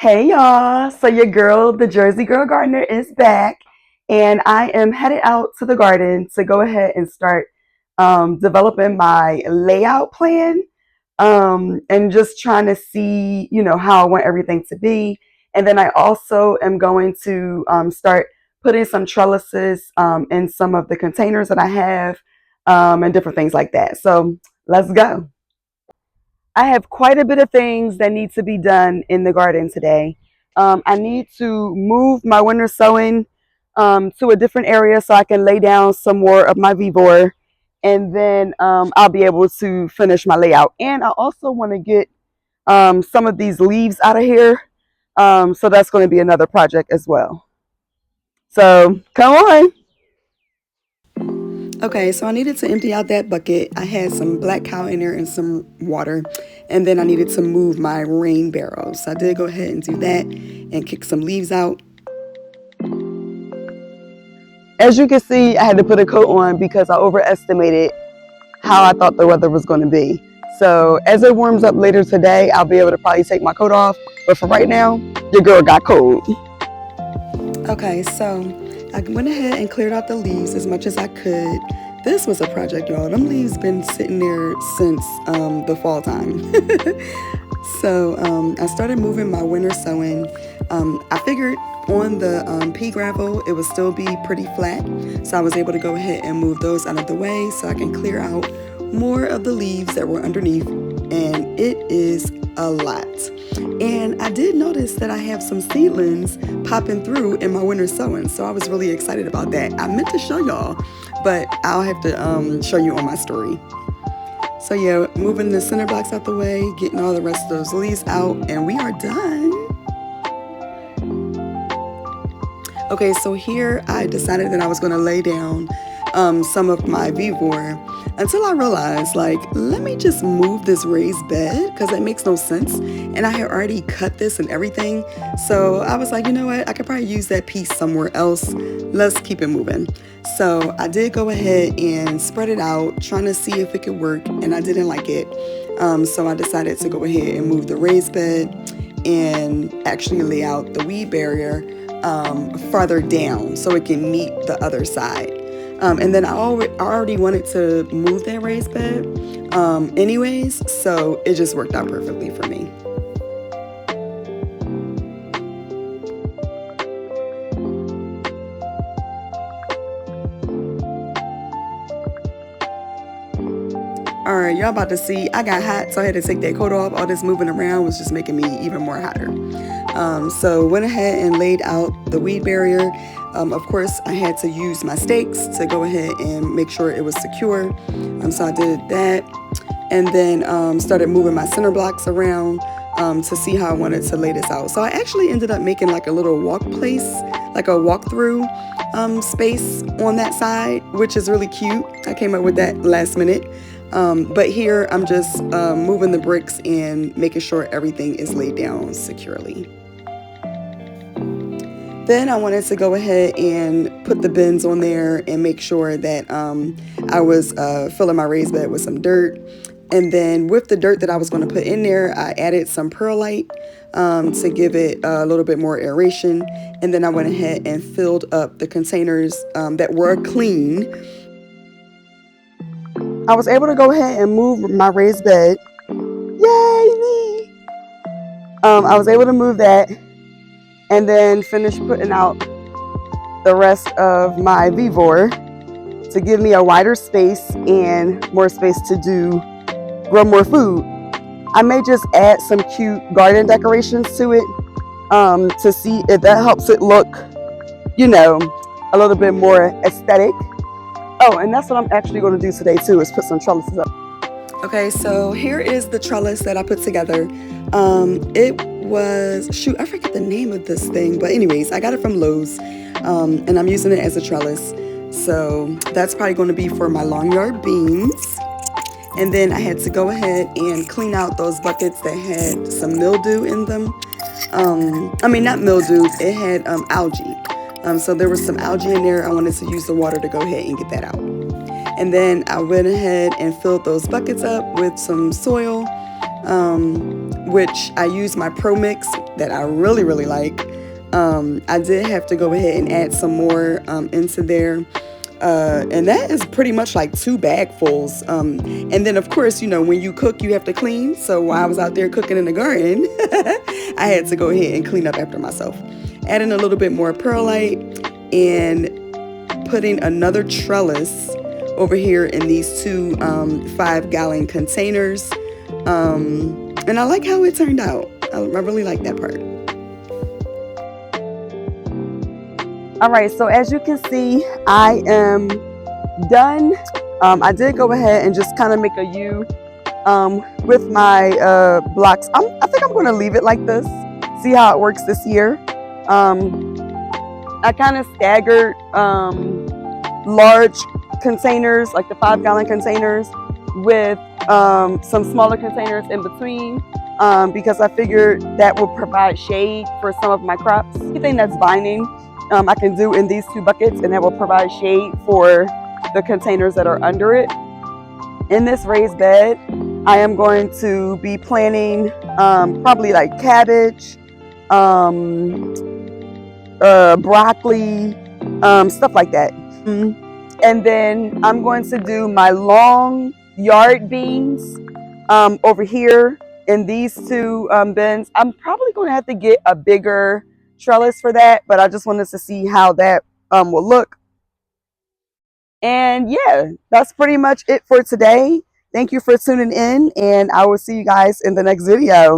Hey y'all, so your girl, the Jersey Girl Gardener, is back, and I am headed out to the garden to go ahead and start developing my layout plan and just trying to see, how I want everything to be. And then I also am going to start putting some trellises in some of the containers that I have and different things like that. So let's go. I have quite a bit of things that need to be done in the garden today. I need to move my winter sowing to a different area so I can lay down some more of my vevor, and then I'll be able to finish my layout. And I also want to get some of these leaves out of here, so that's going to be another project as well. So come on. Okay, so I needed to empty out that bucket. I had some black cow in there and some water, and then I needed to move my rain barrel. So I did go ahead and do that and kick some leaves out. As you can see, I had to put a coat on because I overestimated how I thought the weather was going to be. So as it warms up later today, I'll be able to probably take my coat off. But for right now, your girl got cold. Okay, so I went ahead and cleared out the leaves as much as I could. This was a project, y'all. Them leaves been sitting there since the fall time. So I started moving my winter sowing. I figured on the pea gravel it would still be pretty flat, so I was able to go ahead and move those out of the way so I can clear out more of the leaves that were underneath, and it is a lot. And I did notice that I have some seedlings popping through in my winter sowing, so I was really excited about that. I meant to show y'all, but I'll have to show you on my story. So yeah, moving the center blocks out the way, getting all the rest of those leaves out, and we are done. Okay, so here I decided that I was going to lay down some of my vevor until I realized, like, let me just move this raised bed because that makes no sense. And I had already cut this and everything. So I was like, you know what? I could probably use that piece somewhere else. Let's keep it moving. So I did go ahead and spread it out, trying to see if it could work, and I didn't like it. So I decided to go ahead and move the raised bed and actually lay out the weed barrier farther down so it can meet the other side. And then I already wanted to move that raised bed anyways, so it just worked out perfectly for me. All right, y'all about to see, I got hot, so I had to take that coat off. All this moving around was just making me even more hotter. So went ahead and laid out the weed barrier. Of course, I had to use my stakes to go ahead and make sure it was secure. So I did that, and then started moving my center blocks around to see how I wanted to lay this out. So I actually ended up making like a little walk place, like a walk-through space on that side, which is really cute. I came up with that last minute. But here I'm just moving the bricks and making sure everything is laid down securely. Then I wanted to go ahead and put the bins on there and make sure that I was filling my raised bed with some dirt. And then with the dirt that I was going to put in there, I added some perlite to give it a little bit more aeration. And then I went ahead and filled up the containers that were clean. I was able to go ahead and move my raised bed. Yay me! I was able to move that and then finish putting out the rest of my vevor to give me a wider space and more space to grow more food. I may just add some cute garden decorations to it to see if that helps it look, a little bit more aesthetic. Oh, and that's what I'm actually going to do today too, is put some trellises up. Okay, so here is the trellis that I put together. It was, I forget the name of this thing, but anyways, I got it from Lowe's, and I'm using it as a trellis. So that's probably going to be for my long yard beans. And then I had to go ahead and clean out those buckets that had some mildew in them. Not mildew, it had algae. So there was some algae in there. I wanted to use the water to go ahead and get that out. And then I went ahead and filled those buckets up with some soil which I use my Pro Mix that I really, really like. I did have to go ahead and add some more into there. And that is pretty much like 2 bagfuls. And then, of course, you know, when you cook, you have to clean. So while I was out there cooking in the garden, I had to go ahead and clean up after myself. Adding a little bit more perlite and putting another trellis over here in these 2 5-gallon containers. And I like how it turned out. I really like that part. All right, so as you can see, I am done. I did go ahead and just kind of make a U with my blocks. I think I'm going to leave it like this, see how it works this year. I kind of staggered large containers, like the 5-gallon containers, with some smaller containers in between, because I figured that will provide shade for some of my crops. Anything that's vining, I can do in these 2 buckets, and that will provide shade for the containers that are under it. In this raised bed, I am going to be planting probably like cabbage, broccoli, stuff like that. And then I'm going to do my long yard beans over here in these 2 bins. I'm probably going to have to get a bigger trellis for that, but I just wanted to see how that will look. And yeah, that's pretty much it for today. Thank you for tuning in, and I will see you guys in the next video.